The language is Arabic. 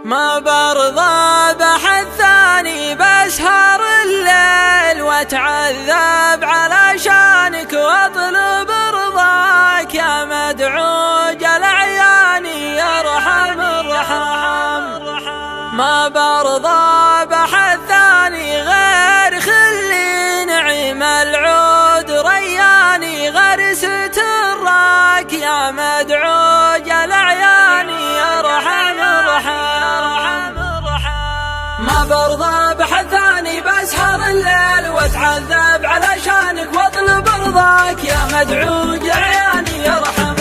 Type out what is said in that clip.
ما برضى بحد ثاني بسهر الليل واتعذب علشانك واطلب رضاك يا مدعوج الاعيان يرحم الرحم. ما برضى بحد ثاني غير خلي نعيم العود رياني غرسة الراك يا مدعوج الاعيان يرحم الرحم. ما برضى بحد ثاني بسهر الليل واتعذب علشانك واطلب رضاك يا مدعوج الاعيان يرحم